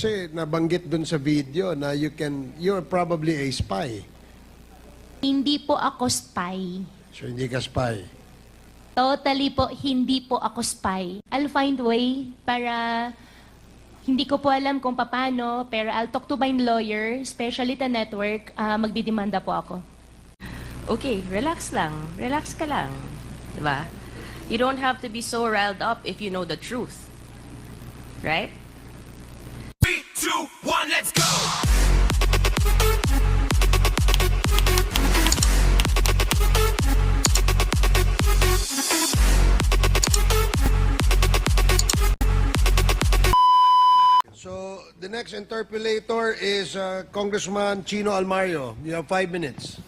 Kasi nabanggit dun sa video na you're probably a spy. Hindi po ako spy. So hindi ka spy. Totally po, hindi po ako spy. I'll find way para, hindi ko po alam kung paano, pero I'll talk to my lawyer, especially the network, magdidemanda po ako. Okay, relax lang. Relax ka lang. Diba? You don't have to be so riled up if you know the truth. Right? 3, 2, 1, let's go! So the next interpolator is Congressman Chino Almario. You have 5 minutes.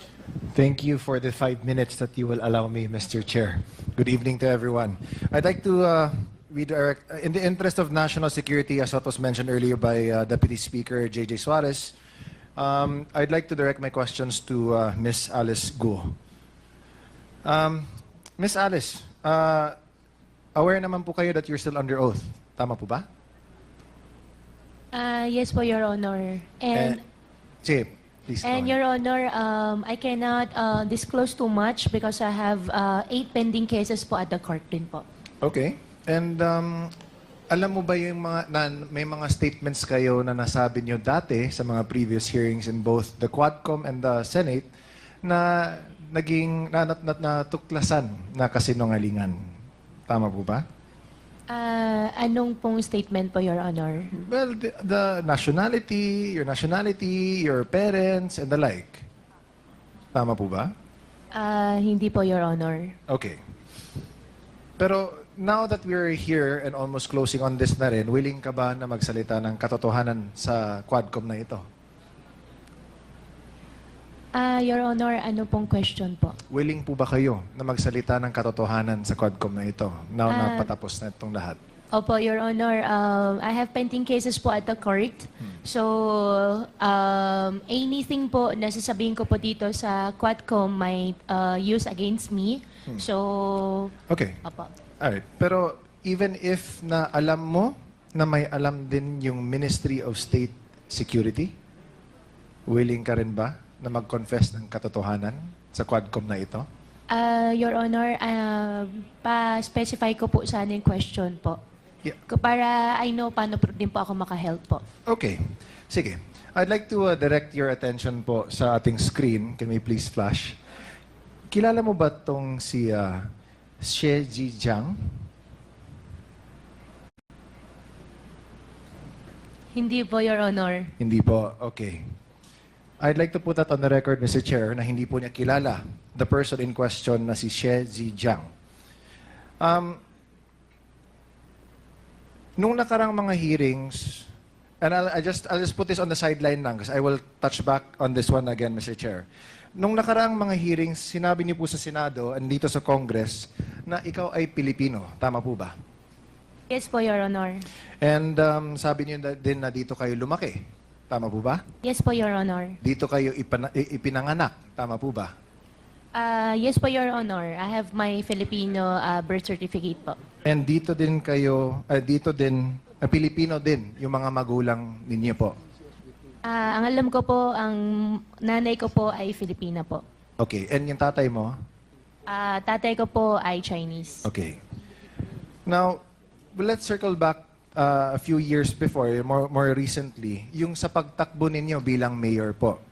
Thank you for the 5 minutes that you will allow me, Mr. Chair. Good evening to everyone. I'd like to redirect, in the interest of national security, as what was mentioned earlier by Deputy Speaker J.J. Suarez, I'd like to direct my questions to Ms. Alice Guo. Ms. Alice, aware naman po kayo that you're still under oath. Tama po ba? Yes po, Your Honor. And Sige, please. go And on. Your Honor, I cannot disclose too much because I have 8 pending cases po at the court din po. Okay. And alam mo ba yung may mga statements kayo na nasabi nyo dati sa mga previous hearings in both the Quadcom and the Senate na naging natuklasan na kasinungalingan? Tama po ba? Anong pong statement po, Your Honor? Well, the nationality, your parents, and the like. Tama po ba? Hindi po, Your Honor. Okay. Pero now that we're here and almost closing on this na rin, willing ka ba na magsalita ng katotohanan sa Quadcom na ito? Your Honor, ano pong question po? Willing po ba kayo na magsalita ng katotohanan sa Quadcom na ito? Now na patapos na itong lahat. Opo, Your Honor, I have pending cases po at the court. So, anything po na sasabihin ko po dito sa Quadcom might use against me. So, Okay. opo. Alright. Pero even if na alam mo na may alam din yung Ministry of State Security, willing ka rin ba na mag-confess ng katotohanan sa Quadcom na ito? Your Honor, pa-specify ko po sana yung question po. Yeah. Para I know paano po din po ako makahelp po. Okay. Sige. I'd like to direct your attention po sa ating screen. Can we please flash? Kilala mo ba tong si Xie Zhijiang? Hindi po, Your Honor. Hindi po. Okay. I'd like to put that on the record, Mr. Chair, na hindi po niya kilala the person in question na si Xie Zhijiang. Nung nakarang mga hearings, and I'll just put this on the sideline lang because I will touch back on this one again, Mr. Chair. Nung nakaraang mga hearings, sinabi niyo po sa Senado and dito sa Congress na ikaw ay Pilipino. Tama po ba? Yes po, Your Honor. And sabi niyo din na dito kayo lumaki. Tama po ba? Yes po, Your Honor. Dito kayo ipinanganak. Tama po ba? Yes po, Your Honor. I have my Filipino birth certificate po. And dito din kayo, Pilipino din yung mga magulang ninyo po. Ang alam ko po, ang nanay ko po ay Filipina po. Okay. And yung tatay mo? Tatay ko po ay Chinese. Okay. Now, let's circle back a few years before, more recently, yung sa pagtakbo ninyo bilang mayor po.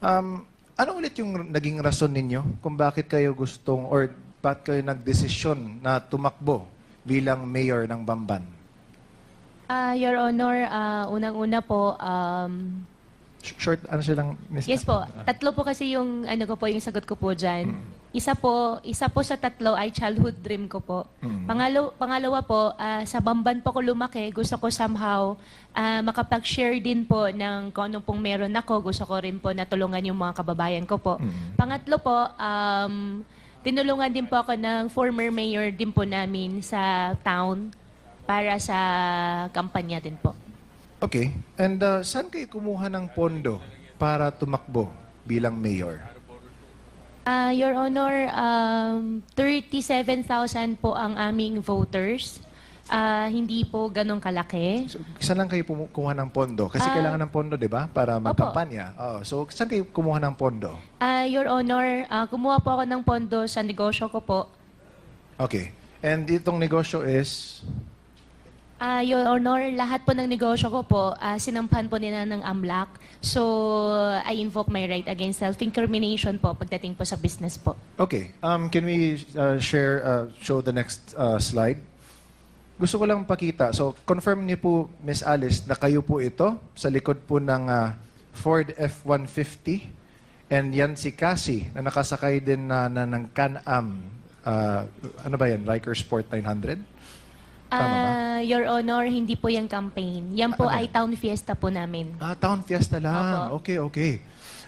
Ano ulit yung naging rason ninyo kung bakit kayo gustong or bakit kayo nagdesisyon na tumakbo bilang mayor ng Bamban? Your Honor, unang-una po, Short, ano silang? yes po, tatlo po kasi yung ano ko po, yung sagot ko po dyan. Isa po sa tatlo ay childhood dream ko po. Pangalawa po, sa Bamban po ko lumaki, gusto ko somehow makapag-share din po ng kung ano pong meron ako. Gusto ko rin po natulungan yung mga kababayan ko po. Pangatlo po, tinulungan din po ako ng former mayor din po namin sa town para sa kampanya din po. Okay. And saan kayo kumuha ng pondo para tumakbo bilang mayor? Your Honor, 37,000 po ang aming voters. Hindi po ganong kalaki. So, saan lang kayo kumuha ng pondo? Kasi kailangan ng pondo, di ba? Para magkampanya. So, saan kayo kumuha ng pondo? Your Honor, kumuha po ako ng pondo sa negosyo ko po. Okay. And itong negosyo is... Your Honor, lahat po ng negosyo ko po, sinampahan po nila ng AMLAC. So, I invoke my right against self-incrimination po pagdating po sa business po. Okay. Can we show the next slide? Gusto ko lang pakita. So, confirm niyo po, Miss Alice, na kayo po ito sa likod po ng Ford F-150. And yan si Cassie, na nakasakay din ng Can-Am. Ano ba yan? Riker Sport 900? Tama ba? Your Honor, hindi po yung campaign. Yan po Ano? ay town fiesta po namin. Town Fiesta lang. Opo. Okay.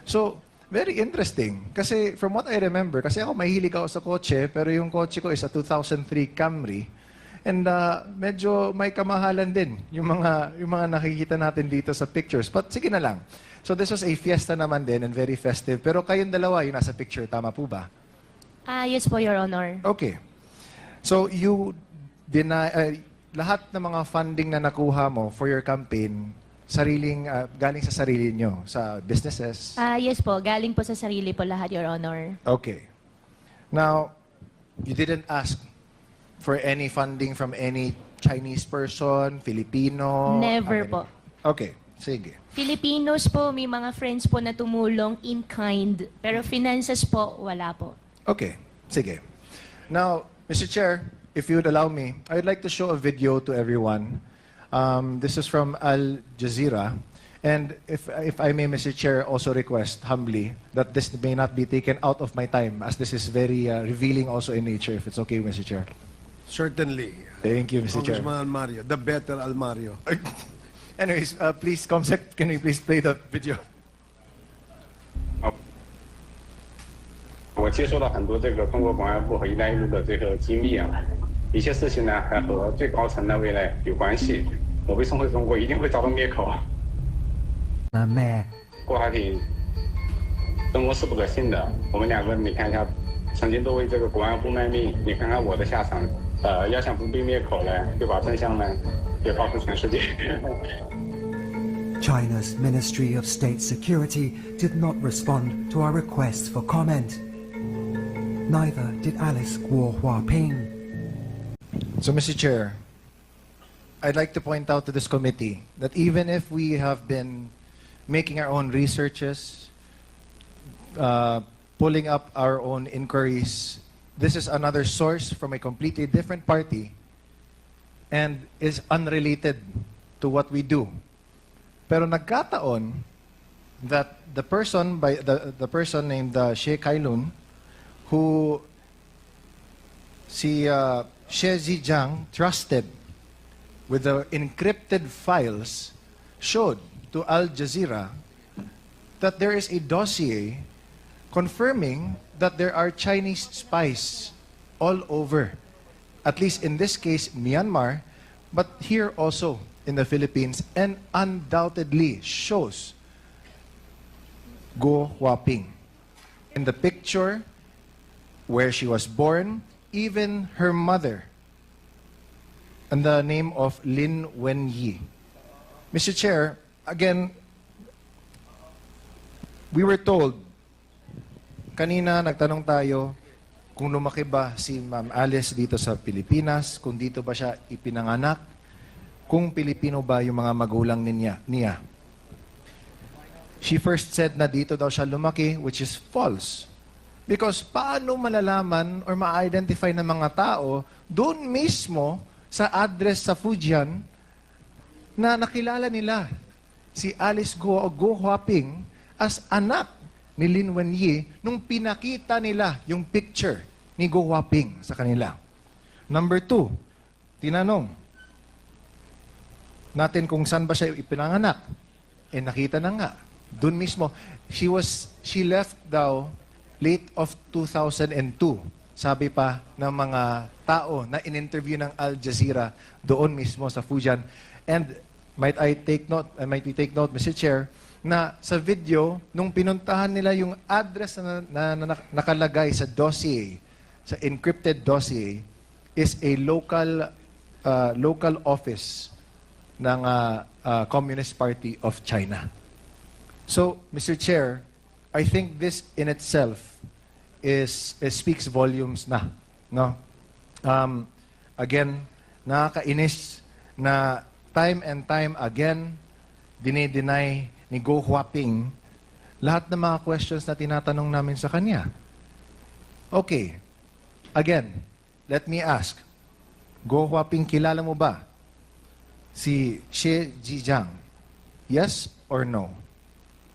So, very interesting. Kasi from what I remember, kasi ako mahilig ako sa kotse, pero yung kotse ko is a 2003 Camry. And medyo may kamahalan din yung mga nakikita natin dito sa pictures. But sige na lang. So this was a fiesta naman din and very festive. Pero kayong dalawa yung nasa picture, tama po ba? Yes po, Your Honor. Okay. So you deny lahat ng mga funding na nakuha mo for your campaign galing sa sarili nyo, sa businesses. Yes po, galing po sa sarili po lahat, Your Honor. Okay. Now, you didn't ask for any funding from any Chinese person, Filipino? Never American? po. Okay, sige. Filipinos po, may mga friends po na tumulong in kind. Pero finances po, wala po. Okay, sige. Now, Mr. Chair, if you would allow me, I'd like to show a video to everyone. This is from Al Jazeera. And if I may, Mr. Chair, also request humbly that this may not be taken out of my time, as this is very revealing also in nature, if it's okay, Mr. Chair. Certainly. Thank you, Mr. Chair. Congressman Almario, the better Almario. Anyways, please, Comsec, can we please play the video? 我接收到很多这个中国公安部和“一带一路”的这个机密啊，一些事情呢还和最高层的未来有关系。我被送回中国一定会遭到灭口。郭海挺，中国是不可信的。我们两个，你看一下，曾经都为这个国安部卖命，你看看我的下场。要想不被灭口呢，就把真相呢，也告诉全世界。 China's Ministry of State Security did not respond to our requests for comment. Neither did Alice Guo Huaping. So, Mr. Chair, I'd like to point out to this committee that even if we have been making our own researches, pulling up our own inquiries, this is another source from a completely different party and is unrelated to what we do. Pero nagkataon that the person named Xie Kailun, who si Xie Zhejiang trusted with the encrypted files, showed to Al Jazeera that there is a dossier confirming that there are Chinese spies all over, at least in this case, Myanmar, but here also in the Philippines, and undoubtedly shows Guo Huaping. In the picture, where she was born, even her mother, and the name of Lin Wenyi. Mr. Chair, again, we were told, kanina nagtanong tayo kung lumaki ba si Ma'am Alice dito sa Pilipinas, kung dito ba siya ipinanganak, kung Pilipino ba yung mga magulang niya. She first said na dito daw siya lumaki, which is false. Because paano malalaman or ma-identify ng mga tao doon mismo sa address sa Fujian na nakilala nila si Alice Guo Huaping as anak ni Lin Wenyi nung pinakita nila yung picture ni Guo Huaping sa kanila. Number 2, tinanong natin kung saan ba siya ipinanganak. Nakita na nga. Doon mismo. She left daw late of 2002. Sabi pa ng mga tao na in-interview ng Al Jazeera doon mismo sa Fujian. And might we take note, Mr. Chair, na sa video, nung pinuntahan nila yung address na nakalagay sa dossier, sa encrypted dossier, is a local local office ng Communist Party of China. So, Mr. Chair, I think this in itself speaks volumes na, no? Again, nakakainis na time and time again dinideny ni Go Huaping lahat ng mga questions na tinatanong namin sa kanya. Okay. Again, let me ask. Go Huaping, kilala mo ba si Xie Zhijiang? Yes or no?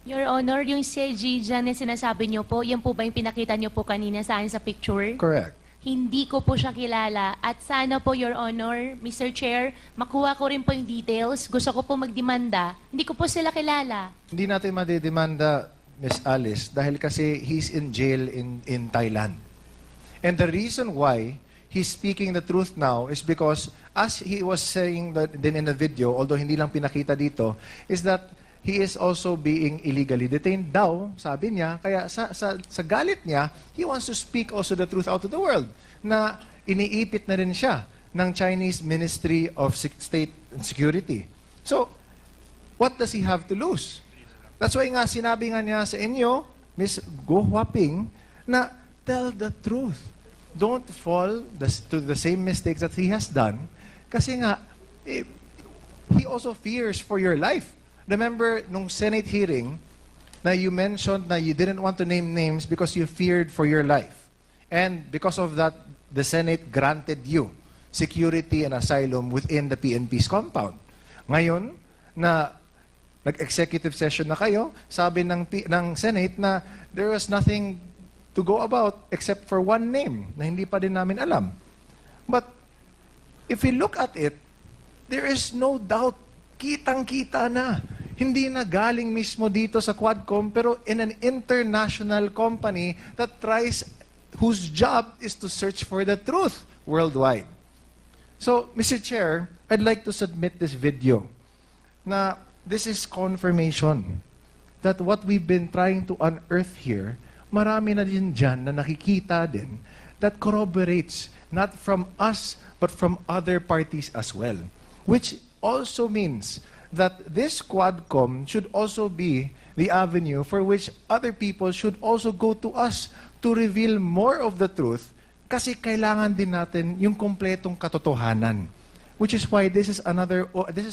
Your Honor, yung si Jijan na sinasabi niyo po, yan po ba yung pinakita niyo po kanina sa akin sa picture? Correct. Hindi ko po siya kilala. At sana po, Your Honor, Mr. Chair, makuha ko rin po yung details. Gusto ko po magdemanda. Hindi ko po sila kilala. Hindi natin madidemanda, Miss Alice, dahil kasi he's in jail in Thailand. And the reason why he's speaking the truth now is because, as he was saying that din in the video, although hindi lang pinakita dito, is that he is also being illegally detained daw, sabi niya. Kaya sa galit niya, he wants to speak also the truth out to the world, na iniipit na rin siya ng Chinese Ministry of State and Security. So, what does he have to lose? That's why nga sinabi nga niya sa inyo, Ms. Go Huaping, na tell the truth. Don't fall to the same mistakes that he has done. Kasi nga, he also fears for your life. Remember, nung Senate hearing, na you mentioned na you didn't want to name names because you feared for your life. And because of that, the Senate granted you security and asylum within the PNP's compound. Ngayon, na nag-executive session na kayo, sabi ng Senate na there was nothing to go about except for one name na hindi pa din namin alam. But if we look at it, there is no doubt, kitang-kita na. Hindi na galing mismo dito sa Quadcom, pero in an international company that whose job is to search for the truth worldwide. So, Mr. Chair, I'd like to submit this video na this is confirmation that what we've been trying to unearth here, marami na din dyan na nakikita din that corroborates not from us but from other parties as well. Which also means that this Quadcom should also be the avenue for which other people should also go to us to reveal more of the truth kasi kailangan din natin yung kompletong katotohanan. Which is why this is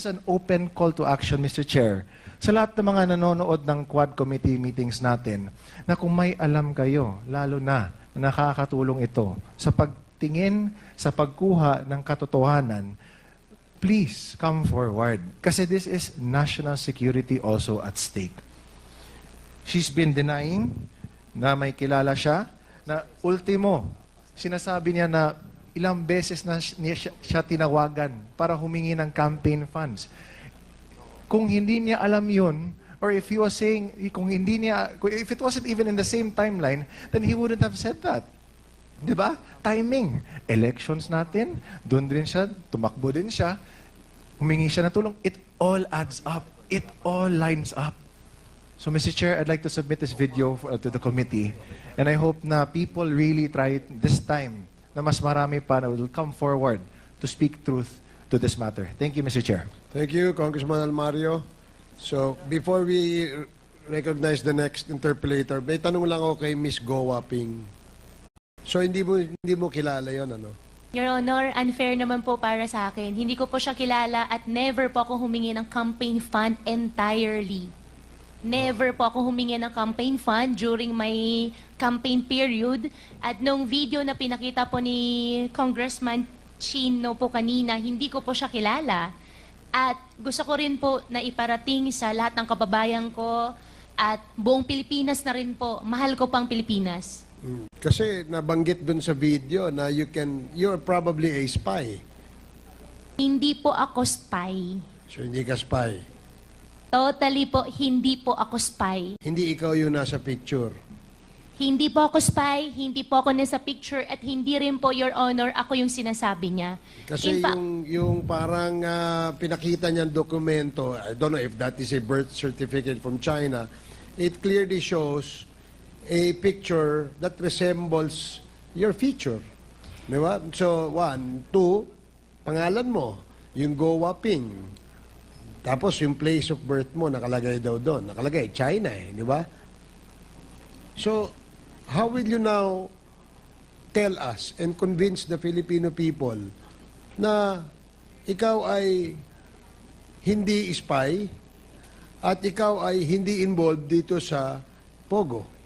an open call to action, Mr. Chair. Sa lahat ng mga nanonood ng Quad Committee meetings natin, na kung may alam kayo, lalo na nakakatulong ito sa pagtingin, sa pagkuha ng katotohanan, please come forward. Kasi this is national security also at stake. She's been denying na may kilala siya, na ultimo, sinasabi niya na ilang beses na siya tinawagan para humingi ng campaign funds. Kung hindi niya alam yun, or if he was saying, if it wasn't even in the same timeline, then he wouldn't have said that. Di ba? Timing. Elections natin, doon din siya, tumakbo din siya, humingi siya ng tulong. It all adds up. It all lines up. So, Mr. Chair, I'd like to submit this video to the committee. And I hope na people really try this time na mas marami pa na will come forward to speak truth to this matter. Thank you, Mr. Chair. Thank you, Congressman Almario. So, before we recognize the next interpellator, may tanong lang ako kay Miss Go Huaping. So, hindi mo kilala yon, ano? Your Honor, unfair naman po para sa akin. Hindi ko po siya kilala at never po ako humingi ng campaign fund entirely. Never po ako humingi ng campaign fund during my campaign period. At nung video na pinakita po ni Congressman Chino po kanina, hindi ko po siya kilala. At gusto ko rin po na iparating sa lahat ng kababayan ko at buong Pilipinas na rin po. Mahal ko pang Pilipinas. Kasi nabanggit dun sa video na you're probably a spy. Hindi po ako spy. So, hindi ka spy. Totally po, hindi po ako spy. Hindi ikaw yung nasa picture. Hindi po ako spy, hindi po ako nasa picture, at hindi rin po, Your Honor, ako yung sinasabi niya. Kasi In fact, yung parang pinakita niyang dokumento, I don't know if that is a birth certificate from China, it clearly shows a picture that resembles your feature. Di ba? So, 1, 2, pangalan mo, yung Goa Ping. Tapos yung place of birth mo, nakalagay daw doon. Nakalagay, China di ba? So, how will you now tell us and convince the Filipino people na ikaw ay hindi spy at ikaw ay hindi involved dito sa Pogo?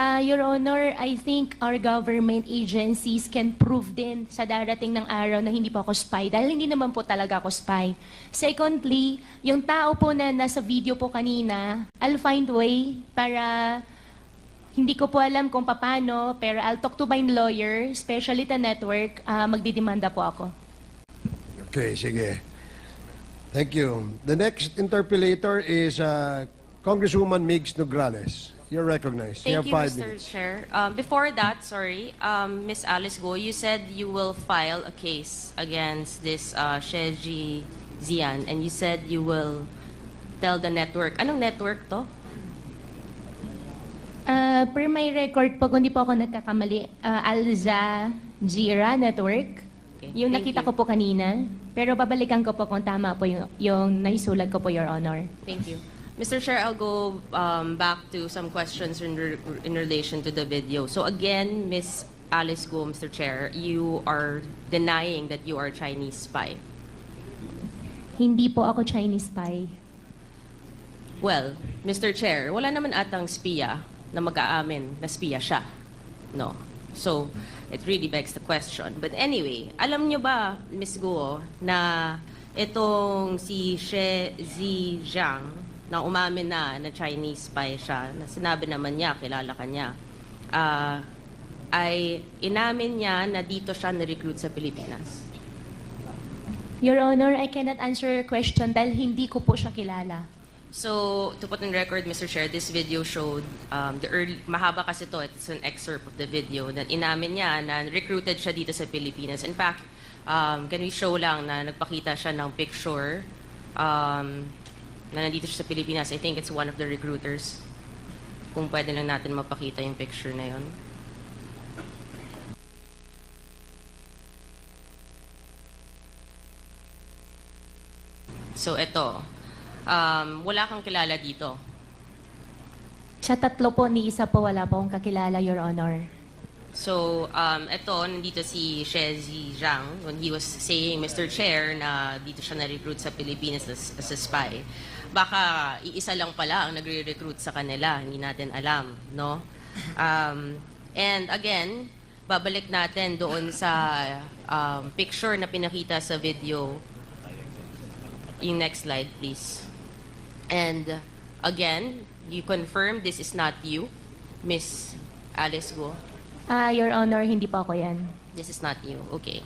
Your Honor, I think our government agencies can prove din sa darating ng araw na hindi po ako spy dahil hindi naman po talaga ako spy. Secondly, yung tao po na nasa video po kanina, I'll find way para hindi ko po alam kung paano, pero I'll talk to my lawyer, especially the network, magdidemanda po ako. Okay, sige. Thank you. The next interpellator is Congresswoman Migs Nograles. You're recognized. Thank you, 5 Mr. minutes. Chair. Before that, sorry, Ms. Alice Go, you said you will file a case against this Sheji Zian, and you said you will tell the network. Anong network to? Per my record po, kung di po ako nagkakamali, Al Jazeera Network. Okay, Yung thank nakita you. ko po kanina. Pero babalikan ko po kung tama po yung naisulat ko po, Your Honor. Thank you. Mr. Chair, I'll go back to some questions in relation to the video. So again, Ms. Alice Go, Mr. Chair, you are denying that you are a Chinese spy. Hindi po ako Chinese spy. Well, Mr. Chair, wala naman atang spiya na mag-aamin na spiya siya. No. So, it really begs the question. But anyway, alam niyo ba, Ms. Guo, na itong si She Zhijiang, na umamin na Chinese spy siya, na sinabi naman niya, kilala ka niya, ay inamin niya na dito siya na-recruit sa Pilipinas. Your Honor, I cannot answer your question dahil hindi ko po siya kilala. So, to put on record, Mr. Chair, this video showed mahaba kasi to, it's an excerpt of the video, that inamin niya na recruited siya dito sa Pilipinas. In fact, can we show lang na nagpakita siya ng picture na nandito siya sa Pilipinas. I think it's one of the recruiters. Kung pwede lang natin mapakita yung picture na yon. So, ito. Wala kang kilala dito. Sa tatlo po, ni isa po wala po akong kakilala, Your Honor. So, ito, nandito si She Zhijiang when he was saying, Mr. Chair, na dito siya na-recruit sa Pilipinas as a spy. Baka iisa lang pala ang nagre-recruit sa kanila, hindi natin alam, no? And again, babalik natin doon sa picture na pinakita sa video. Yung next slide, please. And again, you confirm this is not you, Miss Alice Go. Your Honor, hindi po ako yan. This is not you. Okay.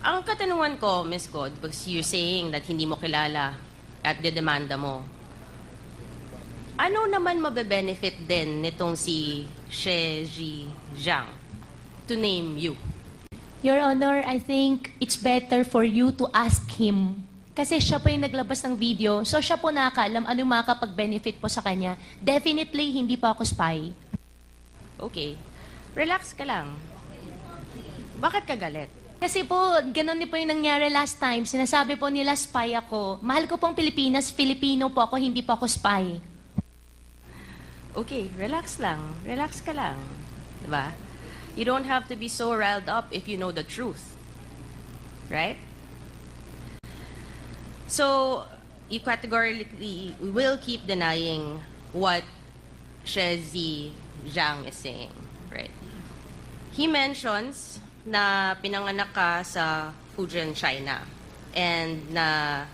Ang katanungan ko, Miss God, because you're saying that hindi mo kilala at dedemanda mo, ano naman mabe-benefit din nitong si She Zhijiang to name you? Your Honor, I think it's better for you to ask him. Kasi siya po yung naglabas ng video, so siya po nakakaalam anong makakapag-benefit po sa kanya. Definitely, hindi po ako spy. Okay. Relax ka lang. Bakit ka galit? Kasi po, ganun din po yung nangyari last time. Sinasabi po nila spy ako. Mahal ko pong Pilipinas, Filipino po ako, hindi po ako spy. Okay, relax lang. Relax ka lang. Diba? You don't have to be so riled up if you know the truth. Right? So, you categorically will keep denying what She Zhijiang is saying. Right? He mentions na pinanganak ka sa Fujian, China. And na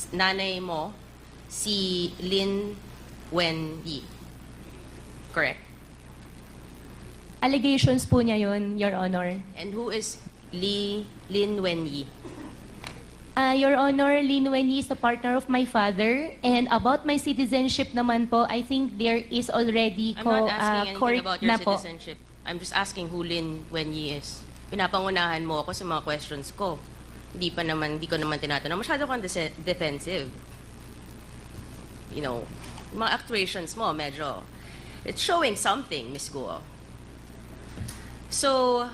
nanay mo si Lin Wenyi. Correct? Allegations po niya yun, Your Honor. And who is Lin Wenyi? Your Honor, Lin Wenyi is the partner of my father. And about my citizenship naman po, I think there is already I'm not asking court anything about your na po. citizenship. I'm just asking who Lin Wenyi is. Pinapangunahan mo ako sa mga questions ko. Hindi ko naman tinatanong. Masyado kang defensive. You know, mga actuations mo, medyo, it's showing something, Miss Guo. So,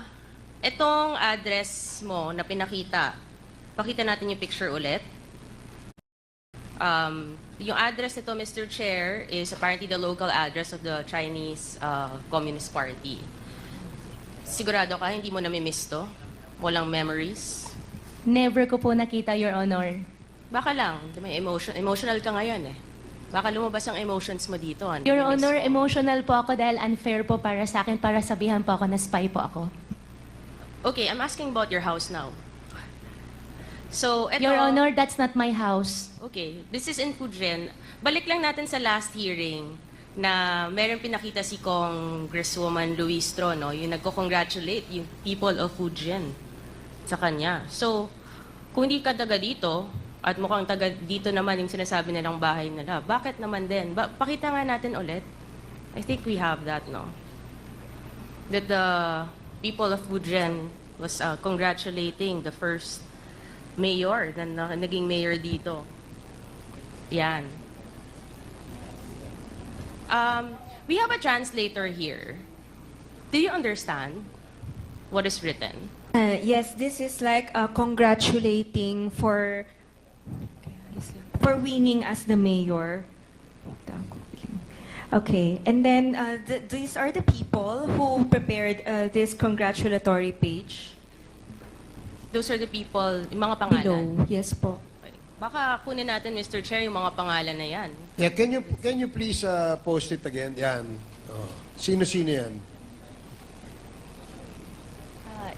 itong address mo na pinakita Pakita natin yung picture ulit. Yung address nito, Mr. Chair, is apparently the local address of the Chinese Communist Party. Sigurado ka, hindi mo namimiss to? Walang memories? Never ko po nakita, Your Honor. Baka lang, may emotional ka ngayon eh. Baka lumabas ang emotions mo dito. Ano? Your Namimiss Honor, mo. emotional po ako dahil unfair po para sa akin, para sabihan po ako na spy po ako. Okay, I'm asking about your house now. So, eto, Your Honor, that's not my house. Okay, this is in Fujian. Balik lang natin sa last hearing na meron pinakita si Congresswoman Luistro, no? Yung nagko-congratulate yung people of Fujian sa kanya. So, kung hindi ka taga dito, at mukhang taga dito naman yung sinasabi nilang bahay nila, bakit naman din? Pakita nga natin ulit. I think we have that, no? That the people of Fujian was congratulating the first mayor na naging mayor dito. Yan. We have a translator here. Do you understand what is written? Yes, this is like congratulating for winning as the mayor. Okay, and then these are the people who prepared this congratulatory page. Those are the people, yung mga pangalan. Below, yes po. Okay. Baka kunin natin, Mr. Chair, yung mga pangalan na yan. Yeah, can you please post it again? Yan. Oh. Sino-sino yan?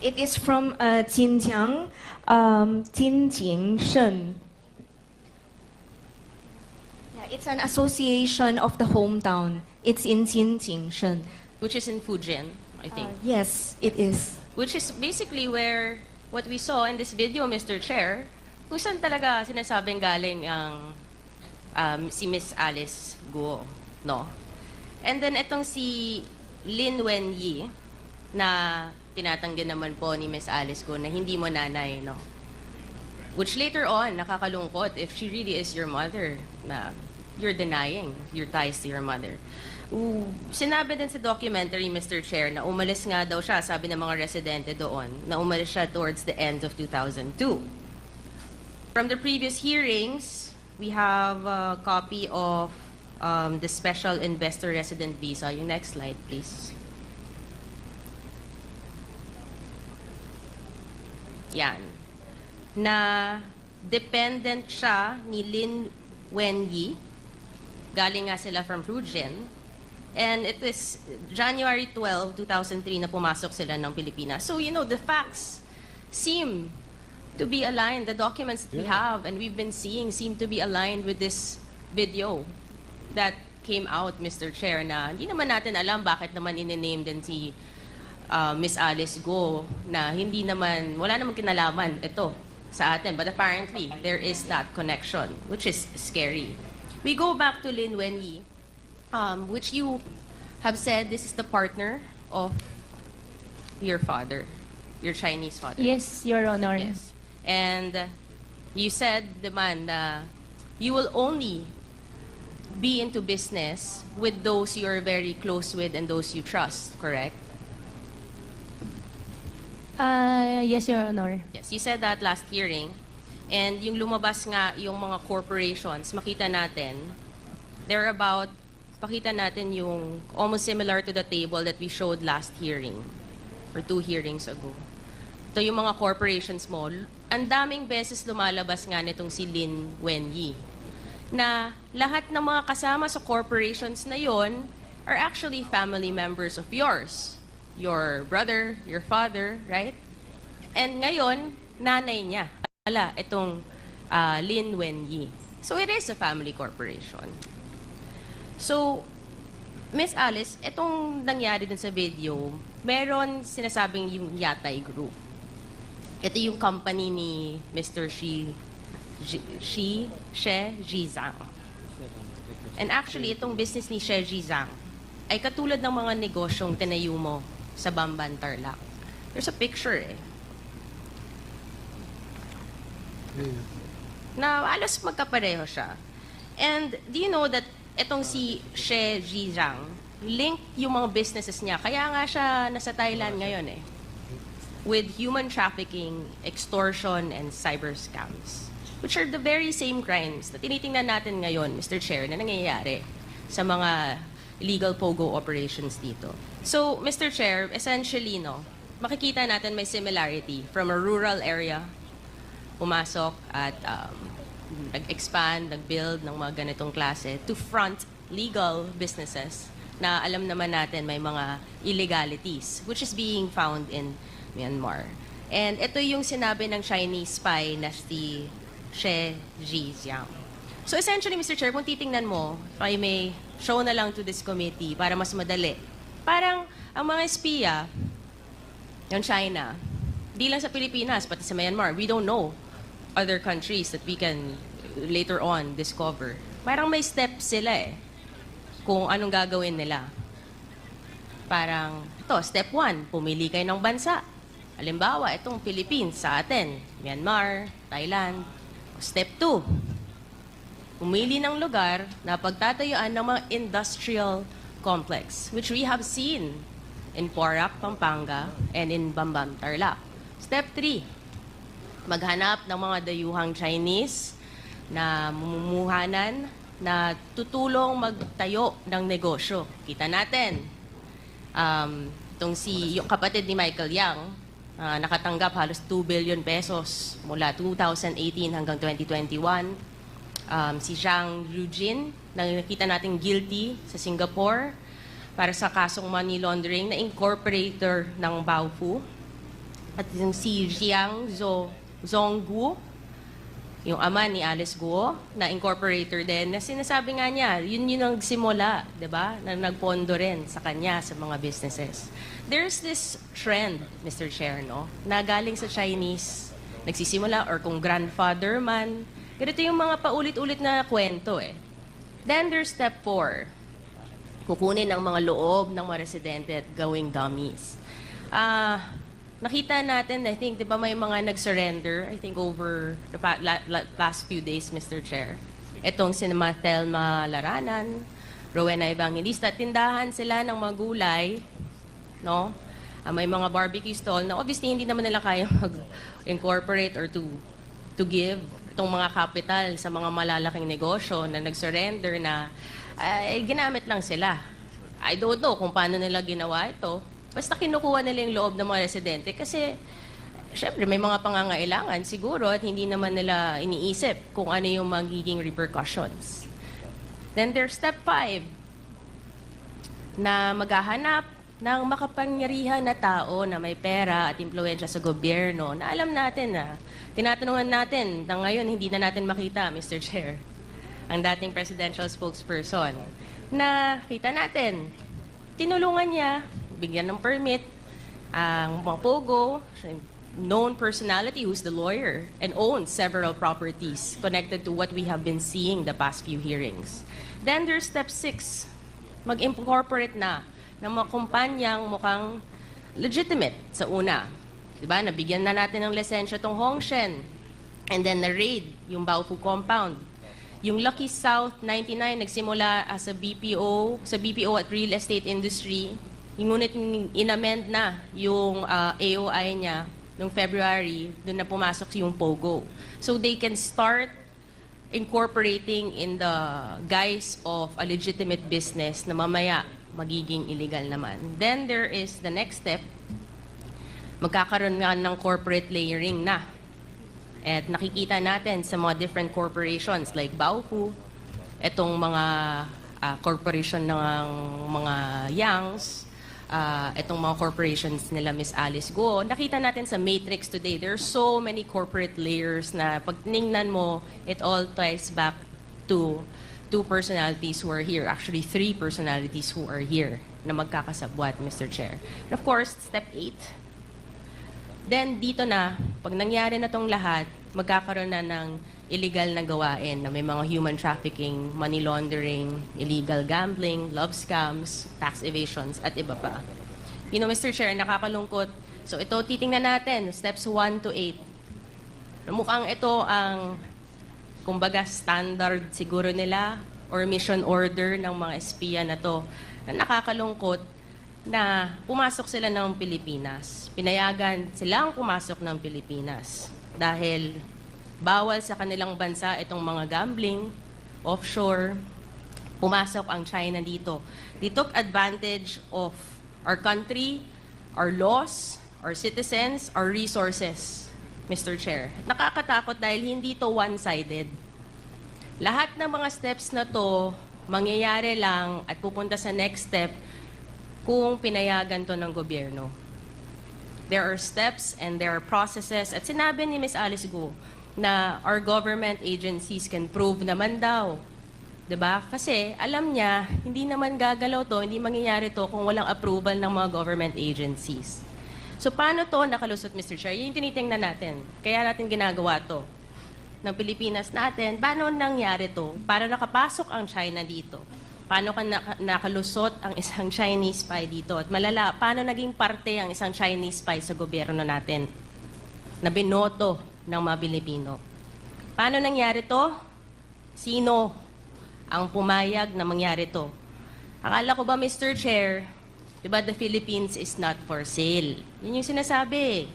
It is from Jinjiang, Jinjing Shen. Yeah, it's an association of the hometown. It's in Jinjing Shen. Which is in Fujian, I think. Yes, it is. Which is basically where what we saw in this video, Mr. Chair, kung saan talaga sinasabing galing ang si Miss Alice Guo, no? And then itong si Lin Wenyi na tinatanggi naman po ni Miss Alice Guo na hindi mo nanay, no? Which later on, nakakalungkot if she really is your mother, na you're denying your ties to your mother. Sinabi din sa documentary, Mr. Chair, na umalis nga daw siya, sabi ng mga residente doon, na umalis siya towards the end of 2002. From the previous hearings, we have a copy of the Special Investor Resident Visa. Yung next slide, please. Yan. Na dependent siya ni Lin Wenyi. Galing nga sila from Fujian. And it is January 12, 2003 na pumasok sila ng Pilipinas. So, you know, the facts seem to be aligned. The documents that we have and we've been seeing seem to be aligned with this video that came out, Mr. Chair, na hindi naman natin alam bakit naman in-name din si Miss Alice Guo na hindi naman, wala naman kinalaman ito sa atin. But apparently, there is that connection, which is scary. We go back to Lin Wenyi, which you have said this is the partner of your father, your Chinese father. Yes, Your Honor. Yes. And you said, naman, na you will only be into business with those you're very close with and those you trust, correct? Yes, Your Honor. Yes, you said that last hearing. And yung lumabas nga yung mga corporations, makita natin, they're about, pakita natin yung almost similar to the table that we showed last hearing, or 2 hearings ago. Ito yung mga corporations mo. Ang daming beses lumalabas nga nitong si Lin Wenyi, na lahat ng mga kasama sa corporations na yon are actually family members of yours. Your brother, your father, right? And ngayon, nanay niya. Ala, itong Lin Wenyi. So it is a family corporation. So, Miss Alice, itong nangyari dun sa video, meron sinasabing yung Yatay Group. Ito yung company ni Mr. She Zhizang. And actually, itong business ni She Zhizang ay katulad ng mga negosyong tinayo mo sa Bamban, Tarlac. There's a picture eh. Na alos magkapareho siya. And do you know that itong si She Zhizang, link yung mga businesses niya. Kaya nga siya nasa Thailand ngayon eh. with human trafficking, extortion, and cyber scams, which are the very same crimes na tinitingnan natin ngayon, Mr. Chair, na nangyayari sa mga illegal POGO operations dito. So, Mr. Chair, essentially, no, makikita natin may similarity from a rural area, pumasok at nag-expand, nag-build ng mga ganitong klase to front legal businesses na alam naman natin may mga illegalities, which is being found in Myanmar. And ito yung sinabi ng Chinese spy na si She Zhijiang. So essentially, Mr. Chair, kung titingnan mo, if I may show na lang to this committee para mas madali, parang ang mga espiya ng China, di lang sa Pilipinas, pati sa Myanmar, we don't know other countries that we can later on discover. Parang may steps sila kung anong gagawin nila. Parang, ito, step 1, pumili kayo ng bansa. Halimbawa, itong Philippines sa atin, Myanmar, Thailand. Step 2, pumili ng lugar na pagtatayuan ng mga industrial complex, which we have seen in Porac, Pampanga, and in Bamban, Tarlac. Step 3, maghanap ng mga dayuhang Chinese na mumumuhanan na tutulong magtayo ng negosyo. Kita natin, yung kapatid ni Michael Yang, nakatanggap halos 2 billion pesos mula 2018 hanggang 2021. Si Zhang Yujin, na nakita natin guilty sa Singapore para sa kasong money laundering na incorporator ng Baofu. At yung si Jiang Zhongguo, yung ama ni Alice Guo, na incorporator din, na sinasabi nga niya, yun ang nagsimula, di ba? Na nagpondo rin sa kanya sa mga businesses. There's this trend, Mr. Chair, no? Na galing sa Chinese, nagsisimula, or kung grandfather man, ganito yung mga paulit-ulit na kwento Then there's step 4, kukunin ang mga loob ng mga residente at gawing dummies. Nakita natin, I think, di ba may mga nag-surrender, I think over the past few days, Mr. Chair. Itong si Thelma Laranan, Rowena Evangelista, tindahan sila ng mga gulay, no? May mga barbecue stall na obviously hindi naman nila kaya mag-incorporate or to give itong mga capital sa mga malalaking negosyo na nag-surrender na ginamit lang sila. I don't know kung paano nila ginawa ito. Basta kinukuha nila yung loob ng mga residente kasi syempre may mga pangangailangan siguro at hindi naman nila iniisip kung ano yung magiging repercussions. Then there's step 5 na maghahanap ng makapangyarihan na tao na may pera at impluwensya sa gobyerno na alam natin na tinatanungan natin na ngayon hindi na natin makita, Mr. Chair, ang dating presidential spokesperson na kita natin, tinulungan niya bigyan ng permit ang mga POGO, known personality who's the lawyer and owns several properties connected to what we have been seeing the past few hearings. Then there's step 6, mag-incorporate na ng mga kumpanyang mukhang legitimate sa una. Diba? Nabigyan na natin ng lisensya tong Hongshen. And then na-raid yung Baofu compound. Yung Lucky South 99 nagsimula as a BPO, sa BPO at real estate industry. Ngunit inamend na yung AOI niya noong February, doon na pumasok yung POGO. So they can start incorporating in the guise of a legitimate business na mamaya magiging illegal naman. Then there is the next step, magkakaroon nga ng corporate layering na. At nakikita natin sa mga different corporations like Baofu, itong mga corporation ng mga Yangs, itong mga corporations nila Miss Alice Guo. Nakita natin sa Matrix today, there are so many corporate layers na pag tinignan mo, it all ties back to 2 personalities who are here. Actually, 3 personalities who are here na magkakasabwat, Mr. Chair. And of course, step 8. Then, dito na, pag nangyari na tong lahat, magkakaroon na ng illegal na gawain na may mga human trafficking, money laundering, illegal gambling, love scams, tax evasions, at iba pa. You know, Mr. Chair, nakakalungkot. So ito, titingnan natin, steps 1 to 8. Mukhang ito ang, kumbaga, standard siguro nila or mission order ng mga espiya na to. Na nakakalungkot, na pumasok sila ng Pilipinas. Pinayagan silang pumasok ng Pilipinas dahil bawal sa kanilang bansa itong mga gambling, offshore. Pumasok ang China dito. They took advantage of our country, our laws, our citizens, our resources, Mr. Chair. Nakakatakot dahil hindi to one-sided. Lahat ng mga steps na to, mangyayari lang at pupunta sa next step kung pinayagan to ng gobyerno. There are steps and there are processes. At sinabi ni Ms. Alice Guo na our government agencies can prove naman daw. 'Di ba? Kasi alam niya, hindi naman gagalaw to, hindi mangyayari to kung walang approval ng mga government agencies. So paano to nakalusot, Mr. Chair? Yun yung tinitingnan natin. Kaya natin ginagawa to ng Pilipinas natin. Paano nangyari to? Paano nakapasok ang China dito? Paano nakalusot ang isang Chinese spy dito? At malala, paano naging parte ang isang Chinese spy sa gobyerno natin na binoto ng mga Pilipino? Paano nangyari to? Sino ang pumayag na mangyari to? Akala ko ba, Mr. Chair, diba the Philippines is not for sale? Yun yung sinasabi.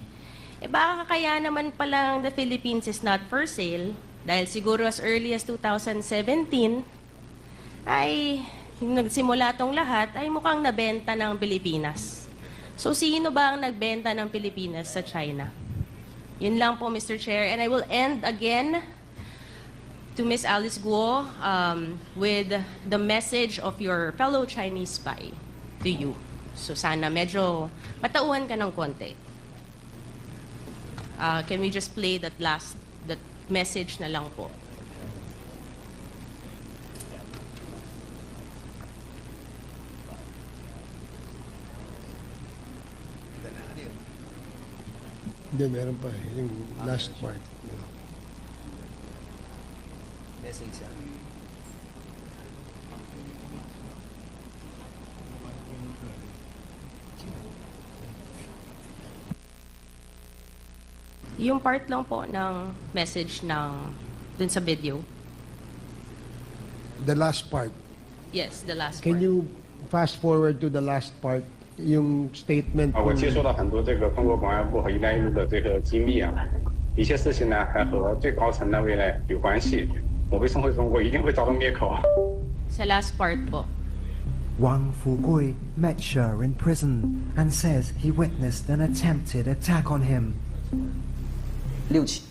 Baka kaya naman palang the Philippines is not for sale dahil siguro as early as 2017 ay nagsimula tong lahat ay mukhang nabenta ng Pilipinas. So sino ba ang nagbenta ng Pilipinas sa China? Yun lang po, Mr. Chair. And I will end again to Ms. Alice Guo with the message of your fellow Chinese spy to you. So sana medyo matauhan ka ng konti. Can we just play that message na lang po? Hindi, meron pa eh. Yung last part. Yung part lang po ng message ng dun sa video. The last part. Yes, the last Can part. you fast forward to the last part? Yung statement 我 po- 接触到很多这个中国公安部和“一带一路”的这个机密啊，一些事情呢还和最高层那位呢有关系。我被送回中国一定会遭到灭口。 Sa last part po. Wang Fugui met Sher in prison and says he witnessed an attempted attack on him. 6起。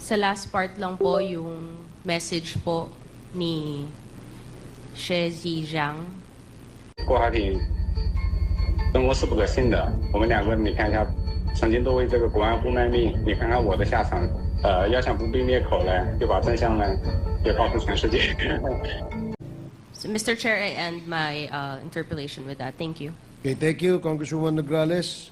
Sa last part lang po yung message po ni Xie Zhijiang. 郭海挺生活是不可信的，我们两个你看一下，曾经都为这个国安部卖命，你看看我的下场。要想不被灭口呢，就把真相呢也告诉全世界。 So, Mr. Chair, I end my interpellation with that. Thank you. Okay, thank you, Congresswoman Nograles.